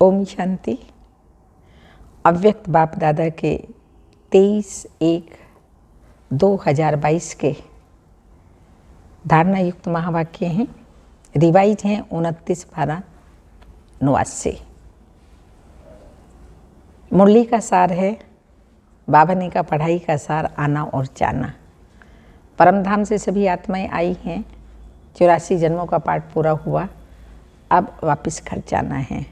ओम शांति। अव्यक्त बाप दादा के 23/1/2022 के धारणा युक्त महावाक्य हैं। रिवाइज हैं 29/12/89। मुरली का सार है बाबा ने का पढ़ाई का सार आना और जाना। परमधाम से सभी आत्माएं आई हैं। 84 जन्मों का पाठ पूरा हुआ, अब वापस घर जाना है।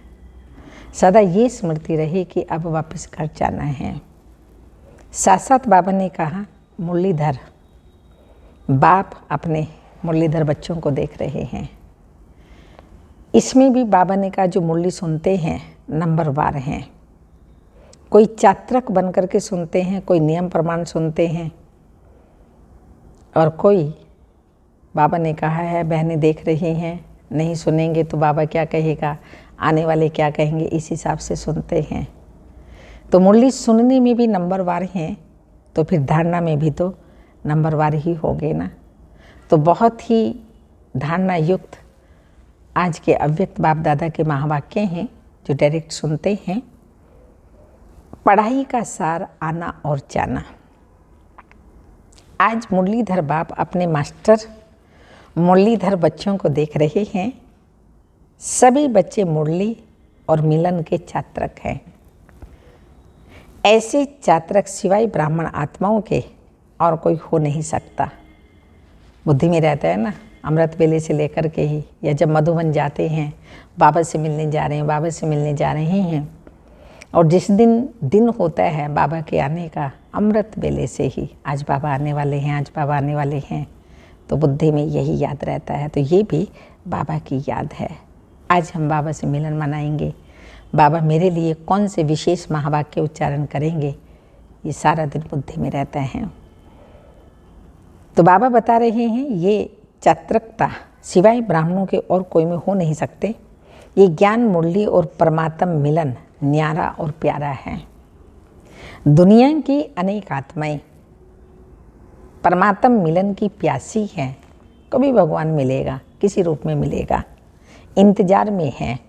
सदा ये स्मृति रहे कि अब वापस घर जाना है। साथ साथ बाबा ने कहा मुरलीधर बाप अपने मुरलीधर बच्चों को देख रहे हैं। इसमें भी बाबा ने कहा जो मुरली सुनते हैं नंबरवार हैं। कोई चात्रक बन करके सुनते हैं, कोई नियम प्रमाण सुनते हैं, और कोई बाबा ने कहा है बहनें देख रही हैं, नहीं सुनेंगे तो बाबा क्या कहेगा, आने वाले क्या कहेंगे, इस हिसाब से सुनते हैं। तो मुरली सुनने में भी नंबरवार हैं, तो फिर धारणा में भी तो नंबरवार ही होंगे ना। तो बहुत ही धारणा युक्त आज के अव्यक्त बाप दादा के महावाक्य हैं जो डायरेक्ट सुनते हैं। पढ़ाई का सार आना और जाना। आज मुरलीधर बाप अपने मास्टर मुरलीधर बच्चों को देख रहे हैं। सभी बच्चे मुरली और मिलन के चात्रक हैं। ऐसे चात्रक सिवाय ब्राह्मण आत्माओं के और कोई हो नहीं सकता। बुद्धि में रहता है ना, अमृत वेले से लेकर के ही, या जब मधुबन जाते हैं बाबा से मिलने जा रहे हैं, बाबा से मिलने जा रहे हैं, और जिस दिन होता है बाबा के आने का, अमृत वेले से ही आज बाबा आने वाले हैं, आज बाबा आने वाले हैं, तो बुद्धि में यही याद रहता है। तो ये भी बाबा की याद है। आज हम बाबा से मिलन मनाएंगे, बाबा मेरे लिए कौन से विशेष महावाक्य उच्चारण करेंगे, ये सारा दिन बुद्धि में रहता है। तो बाबा बता रहे हैं ये चात्रकता सिवाय ब्राह्मणों के और कोई में हो नहीं सकते। ये ज्ञान मुरली और परमात्म मिलन न्यारा और प्यारा है। दुनिया की अनेक आत्माएं परमात्म मिलन की प्यासी हैं। कभी भगवान मिलेगा, किसी रूप में मिलेगा, इंतजार में हैं।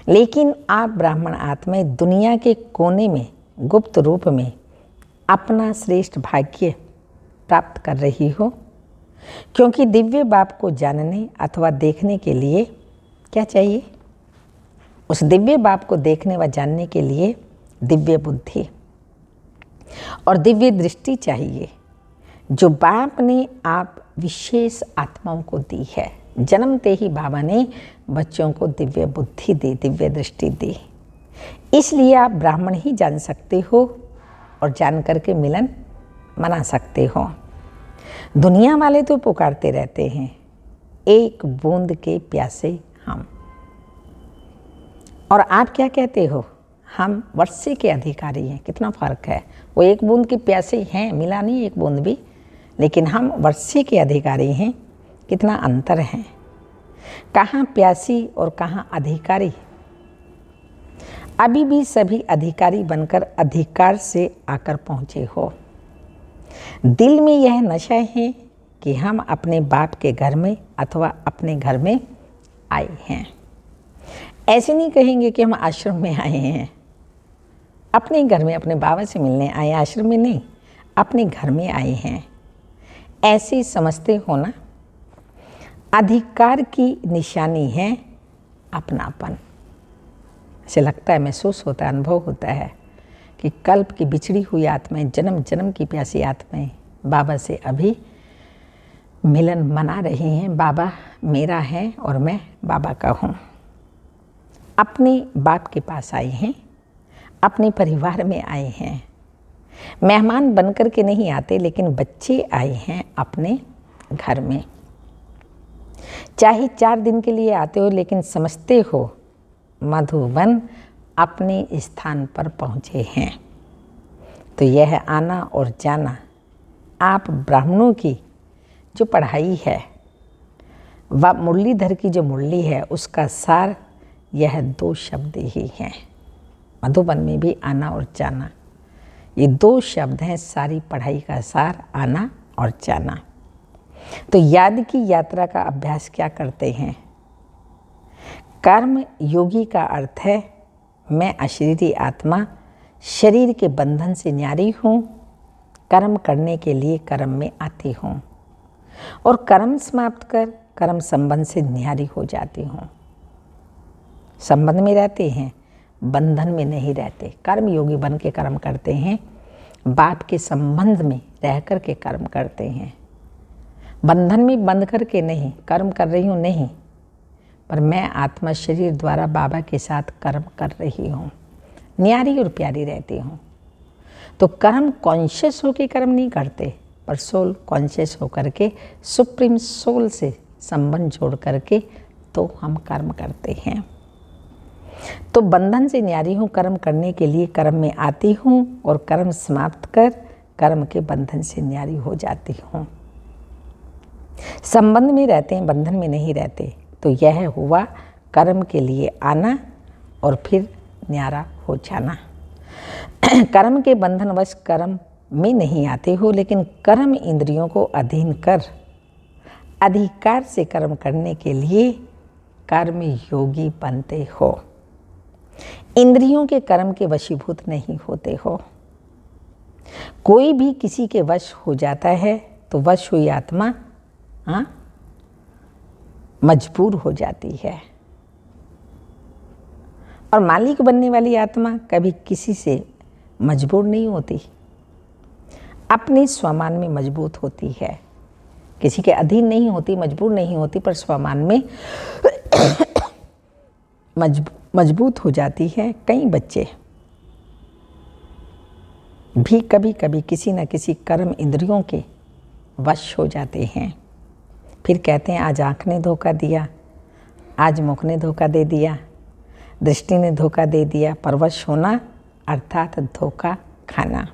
लेकिन आप ब्राह्मण आत्माएं दुनिया के कोने में गुप्त रूप में अपना श्रेष्ठ भाग्य प्राप्त कर रही हो, क्योंकि दिव्य बाप को जानने अथवा देखने के लिए क्या चाहिए? उस दिव्य बाप को देखने व जानने के लिए दिव्य बुद्धि और दिव्य दृष्टि चाहिए, जो बाप ने आप विशेष आत्माओं को दी है। जन्मते ही बाबा ने बच्चों को दिव्य बुद्धि दी, दिव्य दृष्टि दी। इसलिए आप ब्राह्मण ही जान सकते हो और जान करके मिलन मना सकते हो। दुनिया वाले तो पुकारते रहते हैं एक बूंद के प्यासे हम, और आप क्या कहते हो? हम वर्षे के अधिकारी हैं। कितना फ़र्क है। वो एक बूंद के प्यासे हैं, मिला नहीं एक बूंद भी, लेकिन हम वर्षे के अधिकारी हैं। कितना अंतर है। कहाँ प्यासी और कहाँ अधिकारी। अभी भी सभी अधिकारी बनकर अधिकार से आकर पहुँचे हो। दिल में यह नशा है कि हम अपने बाप के घर में अथवा अपने घर में आए हैं। ऐसे नहीं कहेंगे कि हम आश्रम में आए हैं। अपने घर में अपने बाबा से मिलने आए, आश्रम में नहीं, अपने घर में आए हैं। ऐसे समझते हो ना। अधिकार की निशानी है अपनापन। ऐसे लगता है, महसूस होता है, अनुभव होता है कि कल्प की बिछड़ी हुई आत्माएं, जन्म जन्म की प्यासी आत्माएं बाबा से अभी मिलन मना रही हैं। बाबा मेरा है और मैं बाबा का हूँ। अपने बाप के पास आए हैं, अपने परिवार में आए हैं। मेहमान बनकर के नहीं आते, लेकिन बच्चे आए हैं अपने घर में। चाहे 4 दिन के लिए आते हो, लेकिन समझते हो मधुबन अपने स्थान पर पहुँचे हैं। तो यह आना और जाना आप ब्राह्मणों की जो पढ़ाई है व मुरलीधर की जो मुरली है, उसका सार यह 2 शब्द ही हैं। मधुबन में भी आना और जाना, ये 2 शब्द हैं सारी पढ़ाई का सार, आना और जाना। तो याद की यात्रा का अभ्यास क्या करते हैं? कर्म योगी का अर्थ है मैं अशरीरी आत्मा शरीर के बंधन से न्यारी हूँ, कर्म करने के लिए कर्म में आती हूँ और कर्म समाप्त कर कर्म संबंध से न्यारी हो जाती हूँ। संबंध में रहते हैं, बंधन में नहीं रहते। कर्म योगी बन के कर्म करते हैं, बाप के संबंध में रह कर के कर्म करते हैं। बंधन में बंध करके नहीं, कर्म कर रही हूँ नहीं, पर मैं आत्मा शरीर द्वारा बाबा के साथ कर्म कर रही हूँ, न्यारी और प्यारी रहती हूँ। तो कर्म कॉन्शियस होकर कर्म नहीं करते, पर सोल कॉन्शियस होकर के सुप्रीम सोल से संबंध जोड़ करके तो हम कर्म करते हैं। तो बंधन से न्यारी हूँ, कर्म करने के लिए कर्म में आती हूँ और कर्म समाप्त कर कर्म के बंधन से न्यारी हो जाती हूँ। संबंध में रहते हैं, बंधन में नहीं रहते। तो यह हुआ कर्म के लिए आना और फिर न्यारा हो जाना। कर्म के बंधनवश कर्म में नहीं आते हो, लेकिन कर्म इंद्रियों को अधीन कर अधिकार से कर्म करने के लिए कर्म योगी बनते हो। इंद्रियों के कर्म के वशीभूत नहीं होते हो। कोई भी किसी के वश हो जाता है तो वश हुई आत्मा मजबूर हो जाती है, और मालिक बनने वाली आत्मा कभी किसी से मजबूर नहीं होती, अपने स्वमान में मजबूत होती है। किसी के अधीन नहीं होती, मजबूर नहीं होती, पर स्वमान में मजबूत हो जाती है। कई बच्चे भी कभी कभी किसी न किसी कर्म इंद्रियों के वश हो जाते हैं। फिर कहते हैं आज आँख ने धोखा दिया, आज मुख ने धोखा दे दिया, दृष्टि ने धोखा दे दिया। परवश होना अर्थात धोखा खाना,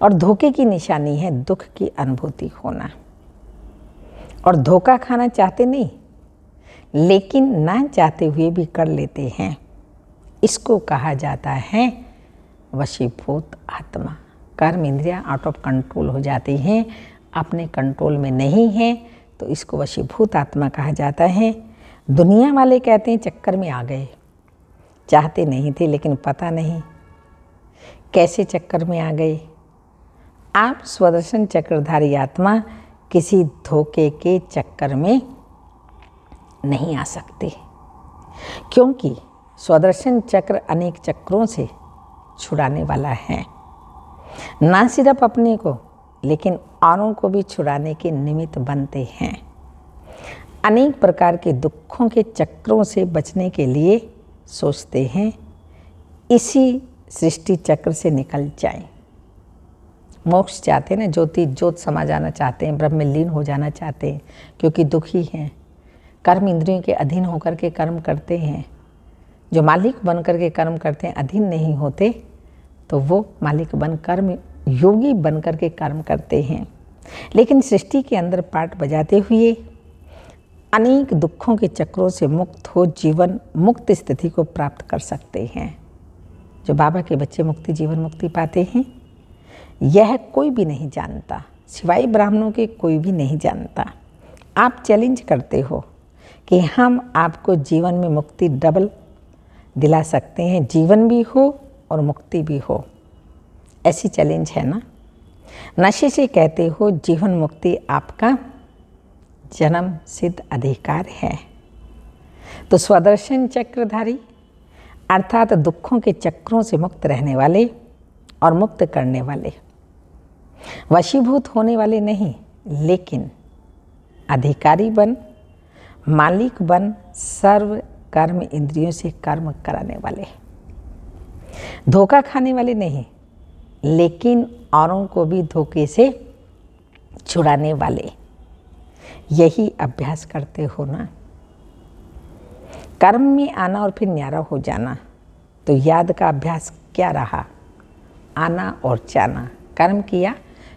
और धोखे की निशानी है दुख की अनुभूति होना। और धोखा खाना चाहते नहीं, लेकिन ना चाहते हुए भी कर लेते हैं। इसको कहा जाता है वशीभूत आत्मा। कर्म इंद्रियां आउट ऑफ कंट्रोल हो जाती हैं, अपने कंट्रोल में नहीं है, तो इसको वशीभूत आत्मा कहा जाता है। दुनिया वाले कहते हैं चक्कर में आ गए, चाहते नहीं थे लेकिन पता नहीं कैसे चक्कर में आ गए। आप स्वदर्शन चक्रधारी आत्मा किसी धोखे के चक्कर में नहीं आ सकते, क्योंकि स्वदर्शन चक्र अनेक चक्रों से छुड़ाने वाला है। ना सिर्फ अपने को, लेकिन औरों को भी छुड़ाने के निमित्त बनते हैं। अनेक प्रकार के दुखों के चक्रों से बचने के लिए सोचते हैं इसी सृष्टि चक्र से निकल जाएं। मोक्ष चाहते हैं ना, ज्योत समा जाना चाहते हैं, ब्रह्म में लीन हो जाना चाहते हैं, क्योंकि दुखी हैं। कर्म इंद्रियों के अधीन होकर के कर्म करते हैं। जो मालिक बन कर के कर्म करते हैं, अधीन नहीं होते, तो वो मालिक बन कर्म योगी बन कर के कर्म करते हैं। लेकिन सृष्टि के अंदर पार्ट बजाते हुए अनेक दुखों के चक्रों से मुक्त हो जीवन मुक्त स्थिति को प्राप्त कर सकते हैं। जो बाबा के बच्चे मुक्ति जीवन मुक्ति पाते हैं, यह कोई भी नहीं जानता, सिवाय ब्राह्मणों के कोई भी नहीं जानता। आप चैलेंज करते हो कि हम आपको जीवन में मुक्ति डबल दिला सकते हैं, जीवन भी हो और मुक्ति भी हो। ऐसी चैलेंज है ना। नशे से कहते हो जीवन मुक्ति आपका जन्म सिद्ध अधिकार है। तो स्वदर्शन चक्रधारी अर्थात दुखों के चक्रों से मुक्त रहने वाले और मुक्त करने वाले, वशीभूत होने वाले नहीं, लेकिन अधिकारी बन, मालिक बन, सर्व कर्म इंद्रियों से कर्म कराने वाले, धोखा खाने वाले नहीं, लेकिन औरों को भी धोखे से छुड़ाने वाले। यही अभ्यास करते हो ना। कर्म में आना और फिर न्यारा हो जाना। तो याद का अभ्यास क्या रहा? आना और जाना। कर्म किया,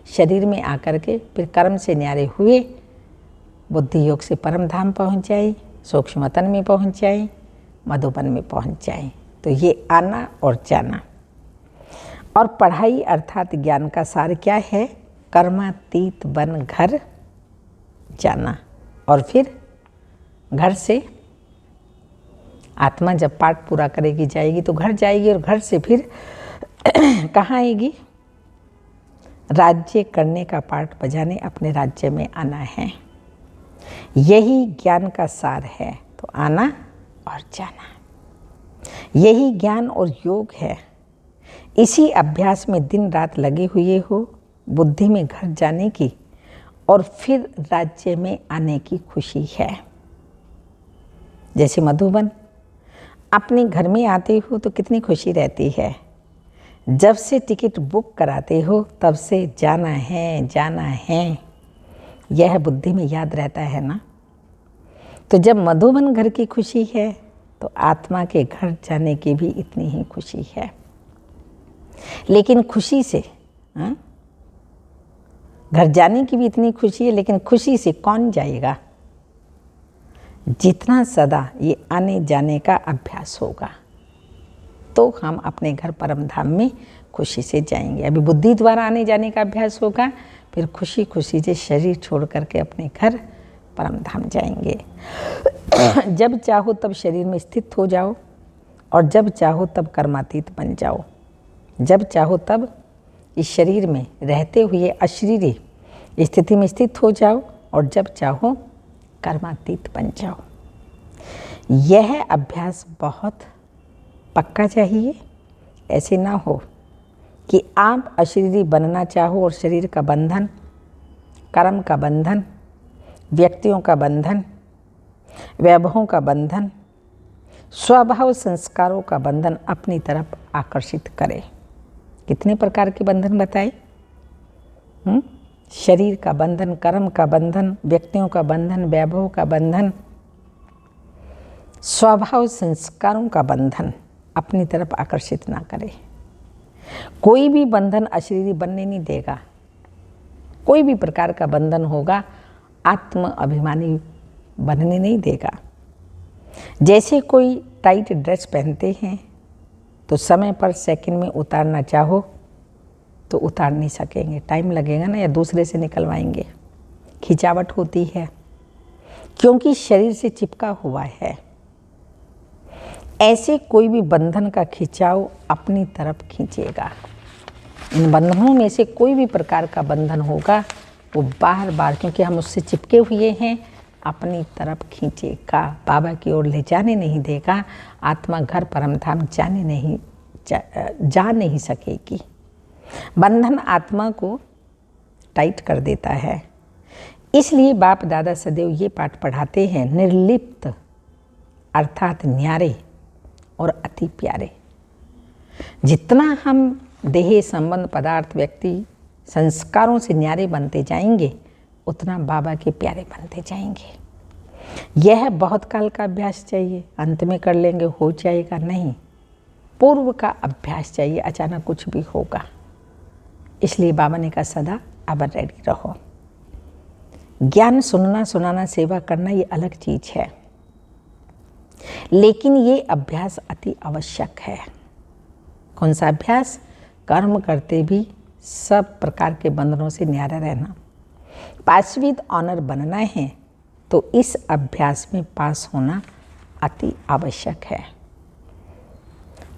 शरीर में आकर के फिर कर्म से न्यारे हुए, बुद्धि योग से परम धाम पहुँच जाए, सूक्ष्मतन में पहुँच जाए, मधुबन में पहुँच जाए। तो ये आना और जाना। और पढ़ाई अर्थात ज्ञान का सार क्या है? कर्मातीत बन घर जाना। और फिर घर से आत्मा जब पाठ पूरा करेगी जाएगी तो घर जाएगी, और घर से फिर कहाँ आएगी? राज्य करने का पाठ बजाने अपने राज्य में आना है। यही ज्ञान का सार है। तो आना और जाना, यही ज्ञान और योग है। इसी अभ्यास में दिन रात लगे हुए हो, बुद्धि में घर जाने की और फिर राज्य में आने की खुशी है। जैसे मधुबन अपने घर में आते हो तो कितनी खुशी रहती है। जब से टिकट बुक कराते हो तब से जाना है जाना है, यह बुद्धि में याद रहता है ना। तो जब मधुबन घर की खुशी है तो आत्मा के घर जाने की भी इतनी ही खुशी है। लेकिन खुशी से घर जाने की भी इतनी खुशी है, लेकिन खुशी से कौन जाएगा? जितना सदा ये आने जाने का अभ्यास होगा तो हम अपने घर परम धाम में खुशी से जाएंगे। अभी बुद्धि द्वारा आने जाने का अभ्यास होगा, फिर खुशी खुशी से शरीर छोड़ करके अपने घर परम धाम जाएंगे। जब चाहो तब शरीर में स्थित हो जाओ और जब चाहो तब कर्मातीत बन जाओ। जब चाहो तब इस शरीर में रहते हुए अशरीरी स्थिति में स्थित हो जाओ और जब चाहो कर्मातीत बन जाओ। यह अभ्यास बहुत पक्का चाहिए। ऐसे ना हो कि आप अशरीरी बनना चाहो और शरीर का बंधन, कर्म का बंधन, व्यक्तियों का बंधन, वैभवों का बंधन, स्वभाव संस्कारों का बंधन अपनी तरफ आकर्षित करे। कितने प्रकार के बंधन बताए? शरीर का बंधन, कर्म का बंधन, व्यक्तियों का बंधन, वैभव का बंधन, स्वभाव संस्कारों का बंधन अपनी तरफ आकर्षित ना करे। कोई भी बंधन अशरीरी बनने नहीं देगा। कोई भी प्रकार का बंधन होगा आत्म अभिमानी बनने नहीं देगा। जैसे कोई टाइट ड्रेस पहनते हैं तो समय पर सेकंड में उतारना चाहो तो उतार नहीं सकेंगे, टाइम लगेगा ना, या दूसरे से निकलवाएंगे। खिंचावट होती है क्योंकि शरीर से चिपका हुआ है। ऐसे कोई भी बंधन का खिंचाव अपनी तरफ खींचेगा। इन बंधनों में से कोई भी प्रकार का बंधन होगा वो बार बार, क्योंकि हम उससे चिपके हुए हैं, अपनी तरफ खींचेगा, बाबा की ओर ले जाने नहीं देगा। आत्मा घर परम धाम जा नहीं सकेगी। बंधन आत्मा को टाइट कर देता है। इसलिए बाप दादा सदैव ये पाठ पढ़ाते हैं, निर्लिप्त अर्थात न्यारे और अति प्यारे। जितना हम देह संबंध पदार्थ व्यक्ति संस्कारों से न्यारे बनते जाएंगे उतना बाबा के प्यारे बनते जाएंगे। यह बहुत काल का अभ्यास चाहिए। अंत में कर लेंगे हो जाएगा नहीं, पूर्व का अभ्यास चाहिए। अचानक कुछ भी होगा, इसलिए बाबा ने कहा सदा अब रेडी रहो। ज्ञान सुनना सुनाना सेवा करना ये अलग चीज है, लेकिन ये अभ्यास अति आवश्यक है। कौन सा अभ्यास? कर्म करते भी सब प्रकार के बंधनों से न्यारा रहना। पास विद ऑनर बनना है तो इस अभ्यास में पास होना अति आवश्यक है।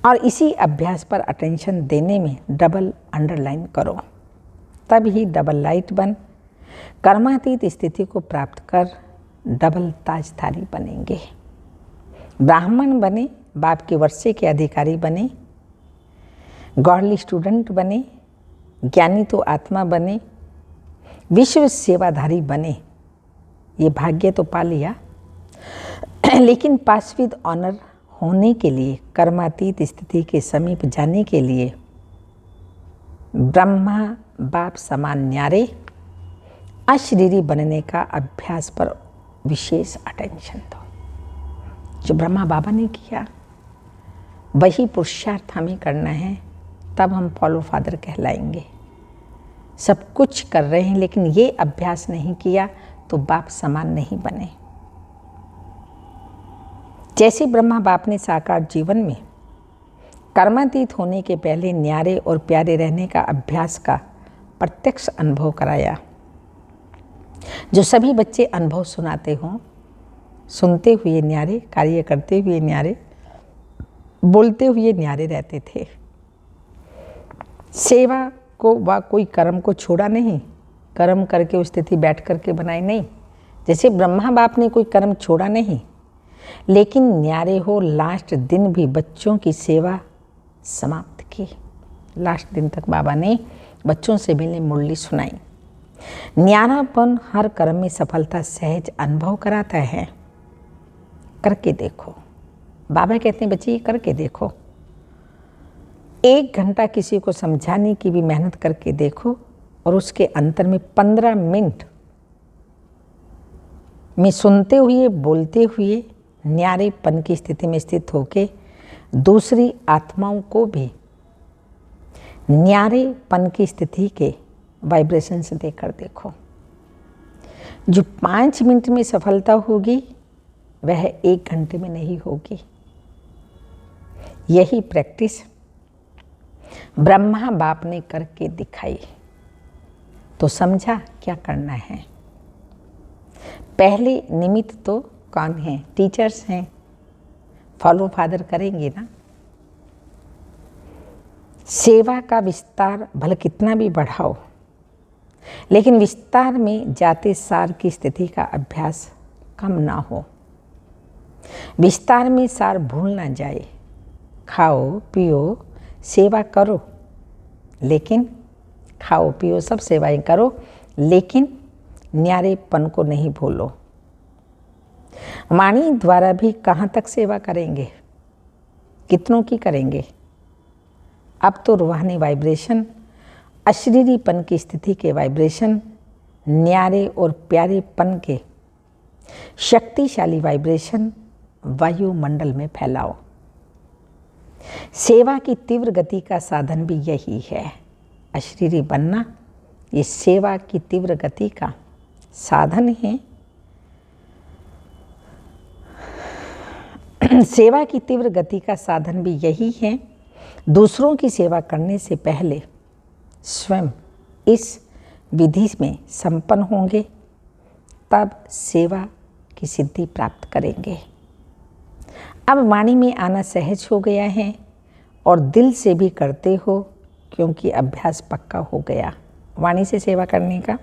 और इसी अभ्यास पर अटेंशन देने में डबल अंडरलाइन करो, तब ही डबल लाइट बन कर्मातीत स्थिति को प्राप्त कर डबल ताजधारी बनेंगे। ब्राह्मण बने, बाप के वर्षे के अधिकारी बने, गॉडली स्टूडेंट बने, ज्ञानी तो आत्मा बने, विश्व सेवाधारी बने। ये भाग्य तो पा लिया, लेकिन पास विद ऑनर होने के लिए, कर्मातीत स्थिति के समीप जाने के लिए ब्रह्मा बाप समान न्यारे अशरीरी बनने का अभ्यास पर विशेष अटेंशन दो। जो ब्रह्मा बाबा ने किया वही पुरुषार्थ हमें करना है, तब हम फॉलो फादर कहलाएंगे। सब कुछ कर रहे हैं लेकिन ये अभ्यास नहीं किया तो बाप समान नहीं बने। जैसे ब्रह्मा बाप ने साकार जीवन में कर्मातीत होने के पहले न्यारे और प्यारे रहने का अभ्यास का प्रत्यक्ष अनुभव कराया, जो सभी बच्चे अनुभव सुनाते हों, सुनते हुए न्यारे, कार्य करते हुए न्यारे, बोलते हुए न्यारे रहते थे। सेवा को व कोई कर्म को छोड़ा नहीं, कर्म करके उस स्थिति बैठ करके बनाई नहीं। जैसे ब्रह्मा बाप ने कोई कर्म छोड़ा नहीं, लेकिन न्यारे हो लास्ट दिन भी बच्चों की सेवा समाप्त की। लास्ट दिन तक बाबा ने बच्चों से मिलने मुरली सुनाई। न्यारापन हर कर्म में सफलता सहज अनुभव कराता है। करके देखो, बाबा कहते हैं बच्चे ये करके देखो। 1 घंटा किसी को समझाने की भी मेहनत करके देखो और उसके अंतर में 15 मिनट में सुनते हुए बोलते हुए न्यारेपन की स्थिति में स्थित होके दूसरी आत्माओं को भी न्यारेपन की स्थिति के वाइब्रेशन से देकर देखो। जो 5 मिनट में सफलता होगी वह 1 घंटे में नहीं होगी। यही प्रैक्टिस ब्रह्मा बाप ने करके दिखाई। तो समझा क्या करना है। पहले निमित्त तो कौन है? टीचर्स हैं, फॉलो फादर करेंगे ना। सेवा का विस्तार भले कितना भी बढ़ाओ, लेकिन विस्तार में जाते सार की स्थिति का अभ्यास कम ना हो। विस्तार में सार भूल ना जाए। खाओ पियो सेवा करो, लेकिन खाओ पियो सब सेवाएं करो, लेकिन न्यारेपन को नहीं भूलो। वाणी द्वारा भी कहाँ तक सेवा करेंगे, कितनों की करेंगे। अब तो रूहानी वाइब्रेशन, अशरीरीपन की स्थिति के वाइब्रेशन, न्यारे और प्यारेपन के शक्तिशाली वाइब्रेशन वायुमंडल में फैलाओ। सेवा की तीव्र गति का साधन भी यही है। अशरीरी बनना ये सेवा की तीव्र गति का साधन है। सेवा की तीव्र गति का साधन भी यही है। दूसरों की सेवा करने से पहले स्वयं इस विधि में संपन्न होंगे, तब सेवा की सिद्धि प्राप्त करेंगे। अब वाणी में आना सहज हो गया है और दिल से भी करते हो, क्योंकि अभ्यास पक्का हो गया वाणी से सेवा करने का।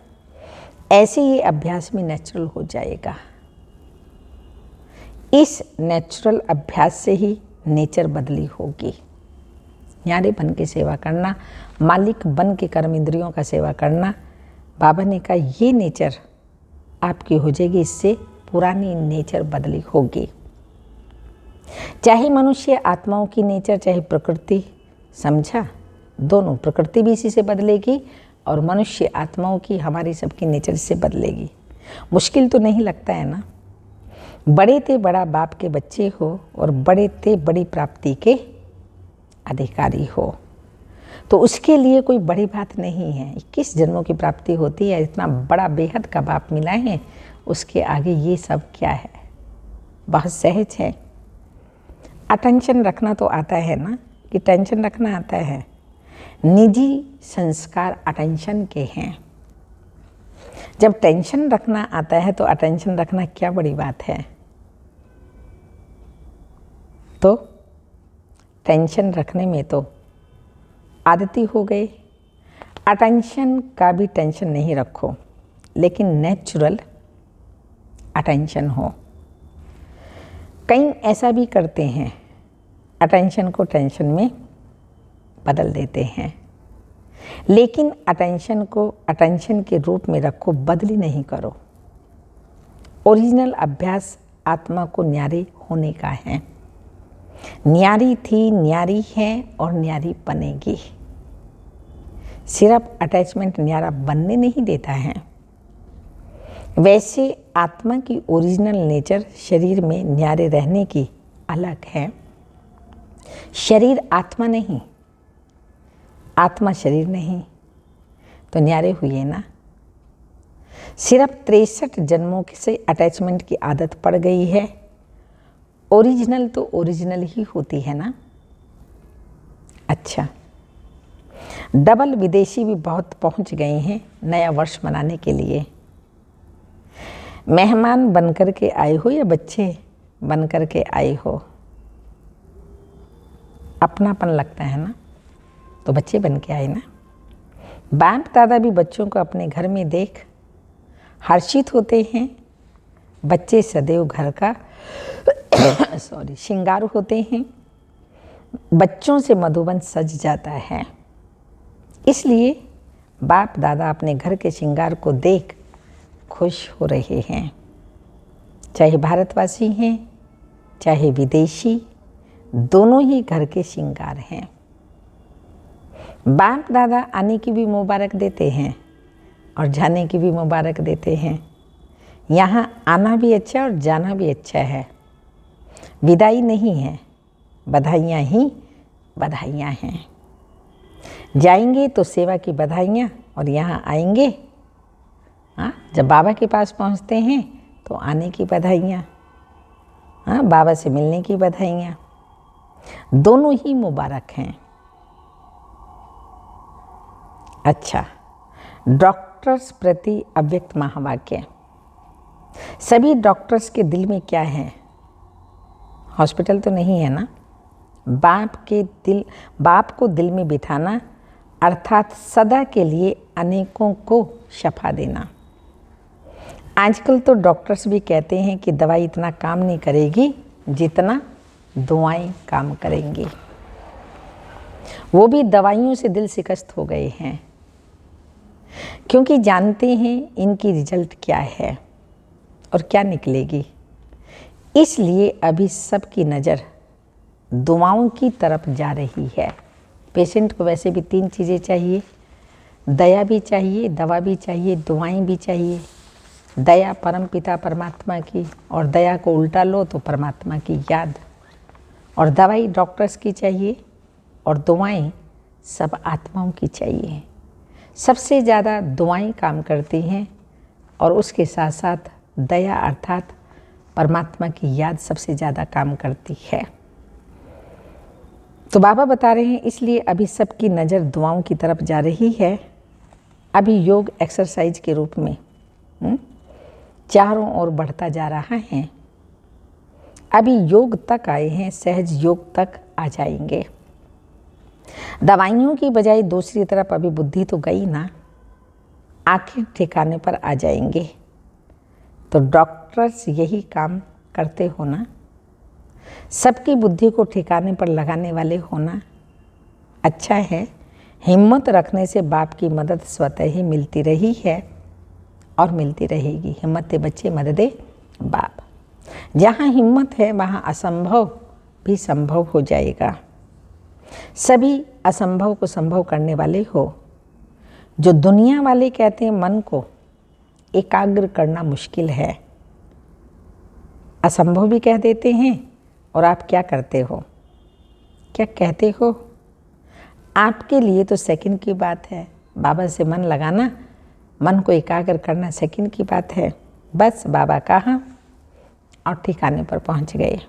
ऐसे ही अभ्यास में नेचुरल हो जाएगा। इस नेचुरल अभ्यास से ही नेचर बदली होगी। न्यारे बन के सेवा करना, मालिक बन के कर्म इंद्रियों का सेवा करना, बाबा ने कहा ये नेचर आपकी हो जाएगी। इससे पुरानी नेचर बदली होगी। चाहे मनुष्य आत्माओं की नेचर, चाहे प्रकृति, समझा, दोनों। प्रकृति भी इसी से बदलेगी और मनुष्य आत्माओं की, हमारी सबकी नेचर इससे बदलेगी। मुश्किल तो नहीं लगता है ना। बड़े थे बड़ा बाप के बच्चे हो और बड़े थे बड़ी प्राप्ति के अधिकारी हो, तो उसके लिए कोई बड़ी बात नहीं है। 21 जन्मों की प्राप्ति होती है, इतना बड़ा बेहद का बाप मिला है, उसके आगे ये सब क्या है, बहुत सहज है। अटेंशन रखना तो आता है ना, कि टेंशन रखना आता है। निजी संस्कार अटेंशन के हैं। जब टेंशन रखना आता है तो अटेंशन रखना क्या बड़ी बात है। तो टेंशन रखने में तो आदती हो गई। अटेंशन का भी टेंशन नहीं रखो, लेकिन नेचुरल अटेंशन हो। कई ऐसा भी करते हैं, अटेंशन को टेंशन में बदल देते हैं, लेकिन अटेंशन को अटेंशन के रूप में रखो, बदली नहीं करो। ओरिजिनल अभ्यास आत्मा को न्यारी होने का है। न्यारी थी, न्यारी है और न्यारी बनेगी। सिर्फ अटैचमेंट न्यारा बनने नहीं देता है। वैसे आत्मा की ओरिजिनल नेचर शरीर में न्यारे रहने की अलग है। शरीर आत्मा नहीं, आत्मा शरीर नहीं, तो न्यारे हुए ना। सिर्फ 63 जन्मों से अटैचमेंट की आदत पड़ गई है। ओरिजिनल तो ओरिजिनल ही होती है ना। अच्छा, डबल विदेशी भी बहुत पहुंच गए हैं नया वर्ष मनाने के लिए। मेहमान बन कर के आए हो या बच्चे बन कर के आए हो? अपनापन लगता है ना, तो बच्चे बन के आए ना। बाप दादा भी बच्चों को अपने घर में देख हर्षित होते हैं। बच्चे सदैव घर का श्रृंगार होते हैं। बच्चों से मधुबन सज जाता है। इसलिए बाप दादा अपने घर के श्रृंगार को देख खुश हो रहे हैं। चाहे भारतवासी हैं चाहे विदेशी, दोनों ही घर के श्रृंगार हैं। बाप दादा आने की भी मुबारक देते हैं और जाने की भी मुबारक देते हैं। यहाँ आना भी अच्छा और जाना भी अच्छा है। विदाई नहीं है, बधाइयाँ ही बधाइयाँ हैं। जाएंगे तो सेवा की बधाइयाँ, और यहाँ आएंगे जब बाबा के पास पहुँचते हैं तो आने की बधाइयाँ, बाबा से मिलने की बधाइयाँ। दोनों ही मुबारक हैं। अच्छा, डॉक्टर्स प्रति अव्यक्त महावाक्य। सभी डॉक्टर्स के दिल में क्या है? हॉस्पिटल तो नहीं है ना। बाप को दिल में बिठाना, अर्थात सदा के लिए अनेकों को शफा देना। आजकल तो डॉक्टर्स भी कहते हैं कि दवाई इतना काम नहीं करेगी जितना दुआएं काम करेंगी। वो भी दवाइयों से दिल शिकस्त हो गए हैं, क्योंकि जानते हैं इनकी रिजल्ट क्या है और क्या निकलेगी। इसलिए अभी सबकी नज़र दुआओं की तरफ जा रही है। पेशेंट को वैसे भी 3 चीज़ें चाहिए, दया भी चाहिए, दवा भी चाहिए, दुआएं भी चाहिए। दया परम पिता परमात्मा की, और दया को उल्टा लो तो परमात्मा की याद। और दवाई डॉक्टर्स की चाहिए और दुआएं सब आत्माओं की चाहिए। सबसे ज़्यादा दुआएं काम करती हैं और उसके साथ साथ दया अर्थात परमात्मा की याद सबसे ज़्यादा काम करती है। तो बाबा बता रहे हैं इसलिए अभी सबकी नज़र दुआओं की तरफ जा रही है। अभी योग एक्सरसाइज के रूप में चारों ओर बढ़ता जा रहा है। अभी योग तक आए हैं, सहज योग तक आ जाएंगे। दवाइयों की बजाय दूसरी तरफ अभी बुद्धि तो गई ना, आखिर ठिकाने पर आ जाएंगे। तो डॉक्टर्स यही काम करते हो ना, सबकी बुद्धि को ठिकाने पर लगाने वाले होना। अच्छा है, हिम्मत रखने से बाप की मदद स्वतः ही मिलती रही है और मिलती रहेगी। हिम्मत बच्चे मददे बाप। जहाँ हिम्मत है वहाँ असंभव भी संभव हो जाएगा। सभी असंभव को संभव करने वाले हो। जो दुनिया वाले कहते हैं मन को एकाग्र करना मुश्किल है, असंभव भी कह देते हैं। और आप क्या करते हो, क्या कहते हो? आपके लिए तो सेकंड की बात है। बाबा से मन लगाना, मन को एकाग्र करना सेकंड की बात है। बस बाबा कहा और ठिकाने पर पहुंच गए।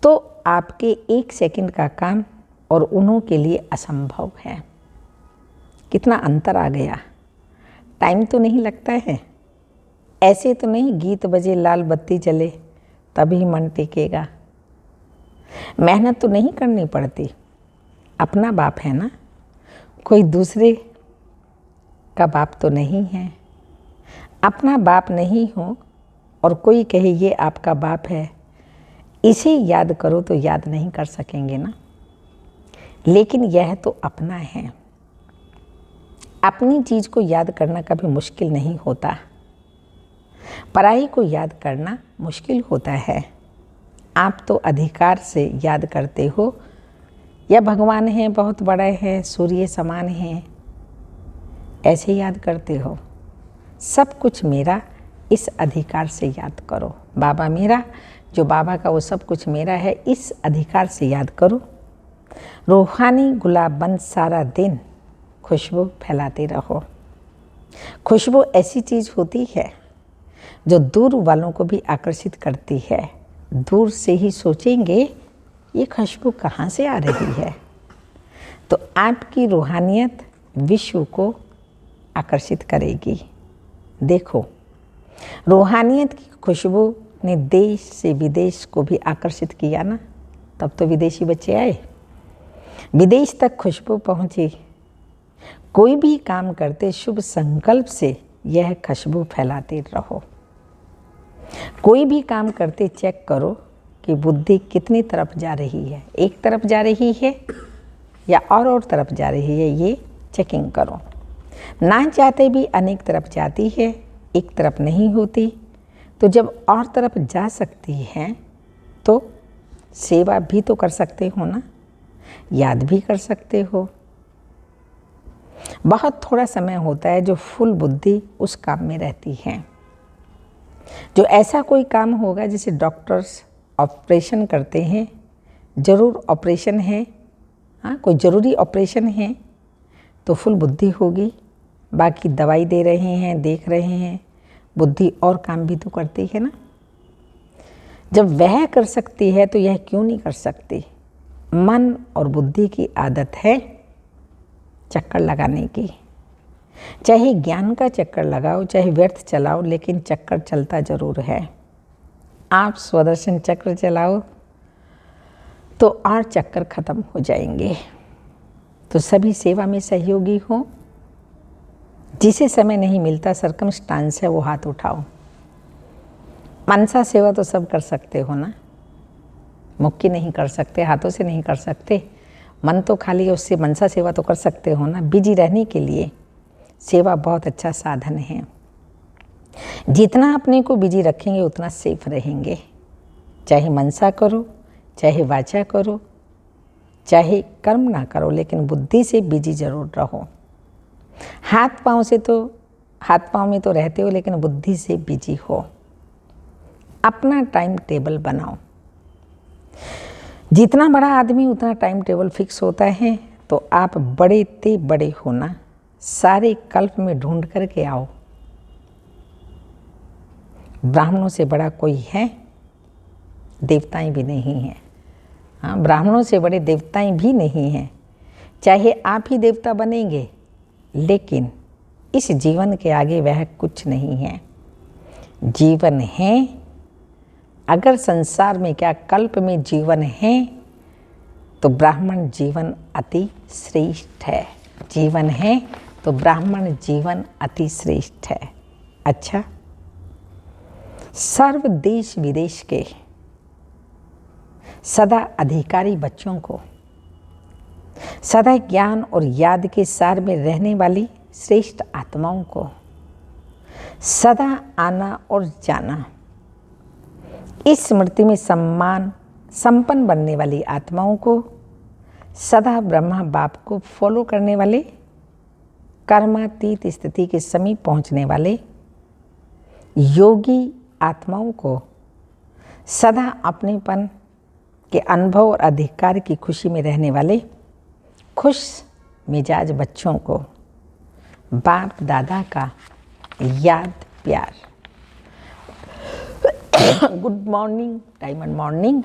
तो आपके 1 सेकंड का काम और उन्हों के लिए असंभव है। कितना अंतर आ गया। टाइम तो नहीं लगता है। ऐसे तो नहीं गीत बजे लाल बत्ती जले तभी मन टिकेगा। मेहनत तो नहीं करनी पड़ती। अपना बाप है ना, कोई दूसरे का बाप तो नहीं है। अपना बाप नहीं हो और कोई कहे ये आपका बाप है, इसे याद करो तो याद नहीं कर सकेंगे ना। लेकिन यह तो अपना है। अपनी चीज़ को याद करना कभी मुश्किल नहीं होता, पराई को याद करना मुश्किल होता है। आप तो अधिकार से याद करते हो, या भगवान है बहुत बड़ा है, सूर्य समान है, ऐसे याद करते हो। सब कुछ मेरा, इस अधिकार से याद करो। बाबा मेरा, जो बाबा का वो सब कुछ मेरा है, इस अधिकार से याद करो। रूहानी गुलाब बन सारा दिन खुशबू फैलाते रहो। खुशबू ऐसी चीज़ होती है जो दूर वालों को भी आकर्षित करती है। दूर से ही सोचेंगे ये खुशबू कहाँ से आ रही है। तो आपकी रूहानियत विश्व को आकर्षित करेगी। देखो, रूहानियत की खुशबू ने देश से विदेश को भी आकर्षित किया ना, तब तो विदेशी बच्चे आए, विदेश तक खुशबू पहुंची। कोई भी काम करते शुभ संकल्प से यह खुशबू फैलाते रहो। कोई भी काम करते चेक करो कि बुद्धि कितनी तरफ जा रही है, एक तरफ जा रही है या और तरफ जा रही है, ये चेकिंग करो। ना चाहते भी अनेक तरफ जाती है, एक तरफ नहीं होती। तो जब और तरफ जा सकती है तो सेवा भी तो कर सकते हो ना, याद भी कर सकते हो। बहुत थोड़ा समय होता है जो फुल बुद्धि उस काम में रहती है। जो ऐसा कोई काम होगा जिसे डॉक्टर्स ऑपरेशन करते हैं, ज़रूर ऑपरेशन है, हाँ कोई ज़रूरी ऑपरेशन है तो फुल बुद्धि होगी। बाकी दवाई दे रहे हैं, देख रहे हैं, बुद्धि और काम भी तो करती है ना। जब वह कर सकती है तो यह क्यों नहीं कर सकती। मन और बुद्धि की आदत है चक्कर लगाने की। चाहे ज्ञान का चक्कर लगाओ, चाहे व्यर्थ चलाओ, लेकिन चक्कर चलता जरूर है। आप स्वदर्शन चक्र चलाओ तो और चक्कर खत्म हो जाएंगे। तो सभी सेवा में सहयोगी हो। जिसे समय नहीं मिलता, सर्कमस्टांस है, वो हाथ उठाओ। मनसा सेवा तो सब कर सकते हो ना, मुक्की नहीं कर सकते, हाथों से नहीं कर सकते, मन तो खाली है, उससे मनसा सेवा तो कर सकते हो ना। बिजी रहने के लिए सेवा बहुत अच्छा साधन है। जितना अपने को बिजी रखेंगे उतना सेफ रहेंगे। चाहे मनसा करो, चाहे वाचा करो, चाहे कर्म ना करो, लेकिन बुद्धि से बिजी जरूर रहो। हाथ पाँव में तो रहते हो, लेकिन बुद्धि से बिजी हो। अपना टाइम टेबल बनाओ। जितना बड़ा आदमी उतना टाइम टेबल फिक्स होता है। तो आप बड़े ते बड़े होना सारे कल्प में ढूंढ करके आओ। ब्राह्मणों से बड़ा कोई है? देवताएं भी नहीं हैं। हाँ, ब्राह्मणों से बड़े देवताएं भी नहीं हैं। चाहे आप ही देवता बनेंगे, लेकिन इस जीवन के आगे वह कुछ नहीं है। जीवन है, अगर संसार में क्या कल्प में जीवन है तो ब्राह्मण जीवन अति श्रेष्ठ है। जीवन है तो ब्राह्मण जीवन अति श्रेष्ठ है। अच्छा, सर्व देश विदेश के सदा अधिकारी बच्चों को, सदा ज्ञान और याद के सार में रहने वाली श्रेष्ठ आत्माओं को, सदा आना और जाना, इस स्मृति में सम्मान संपन्न बनने वाली आत्माओं को, सदा ब्रह्मा बाप को फॉलो करने वाले, कर्मातीत स्थिति के समीप पहुंचने वाले योगी आत्माओं को, सदा अपनेपन के अनुभव और अधिकार की खुशी में रहने वाले खुश मिजाज बच्चों को बाप दादा का याद प्यार। Good morning, diamond morning.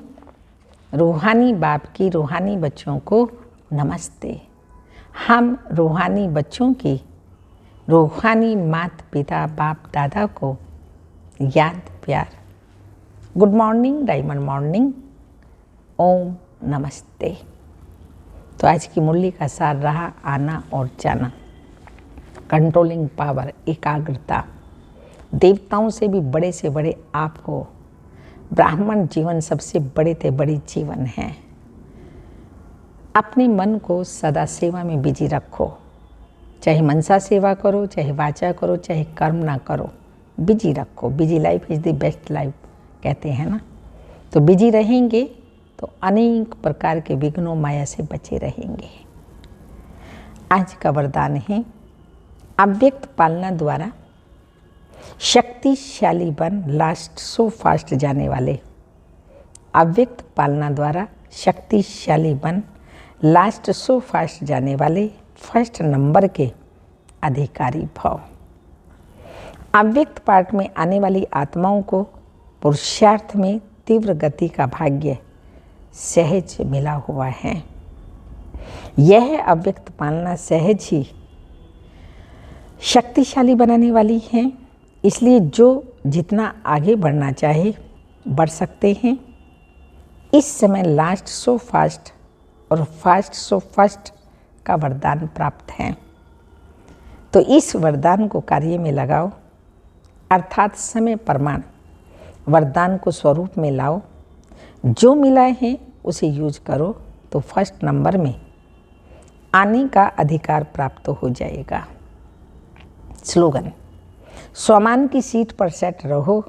रूहानी बाप की रूहानी बच्चों को नमस्ते। हम रूहानी बच्चों की रूहानी माता पिता बाप दादा को याद प्यार। Good morning, diamond morning. ओम नमस्ते। तो आज की मुरली का सार रहा आना और जाना, कंट्रोलिंग पावर, एकाग्रता। देवताओं से भी बड़े से बड़े आप हो। ब्राह्मण जीवन सबसे बड़े से बड़ी जीवन है। अपने मन को सदा सेवा में बिजी रखो। चाहे मनसा सेवा करो, चाहे वाचा करो, चाहे कर्म ना करो, बिजी रखो। Busy life is the best life कहते हैं ना। तो बिजी रहेंगे तो अनेक प्रकार के विघ्नों माया से बचे रहेंगे। आज का वरदान है अव्यक्त पालना द्वारा शक्तिशाली बन लास्ट सो फास्ट जाने वाले। अव्यक्त पालना द्वारा शक्तिशाली बन लास्ट सो फास्ट जाने वाले फर्स्ट नंबर के अधिकारी भव। अव्यक्त पाठ में आने वाली आत्माओं को पुरुषार्थ में तीव्र गति का भाग्य सहज मिला हुआ है। यह अव्यक्त पालना सहज ही शक्तिशाली बनाने वाली है। इसलिए जो जितना आगे बढ़ना चाहे बढ़ सकते हैं। इस समय लास्ट सो फास्ट और फास्ट सो फर्स्ट का वरदान प्राप्त है, तो इस वरदान को कार्य में लगाओ, अर्थात समय प्रमाण वरदान को स्वरूप में लाओ। जो मिला है उसे यूज करो तो फर्स्ट नंबर में आने का अधिकार प्राप्त हो जाएगा। स्लोगन, स्वमान की सीट पर सेट रहो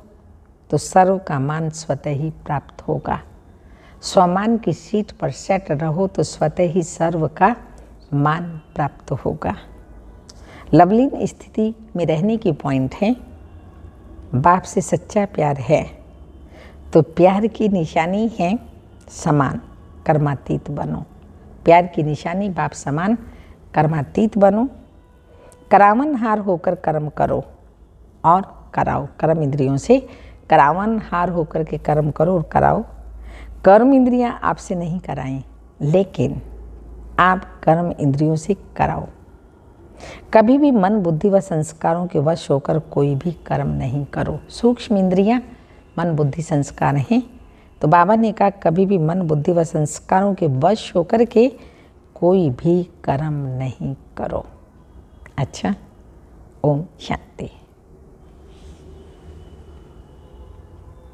तो सर्व का मान स्वतः ही प्राप्त होगा। स्वमान की सीट पर सेट रहो तो स्वतः ही सर्व का मान प्राप्त होगा। लवलीन स्थिति में रहने की पॉइंट है, बाप से सच्चा प्यार है तो प्यार की निशानी है समान कर्मातीत बनो। प्यार की निशानी बाप समान कर्मातीत बनो। करावन हार होकर कर्म करो और कराओ। कर्म इंद्रियों से करावन हार होकर के कर्म करो और कराओ। कर्म इंद्रियां आपसे नहीं कराएं, लेकिन आप कर्म इंद्रियों से कराओ। कभी भी मन बुद्धि व संस्कारों के वश होकर कोई भी कर्म नहीं करो। सूक्ष्म इंद्रियां मन बुद्धि संस्कार हैं, तो बाबा ने कहा कभी भी मन बुद्धि व संस्कारों के वश होकर के कोई भी कर्म नहीं करो। अच्छा, ओम शांति।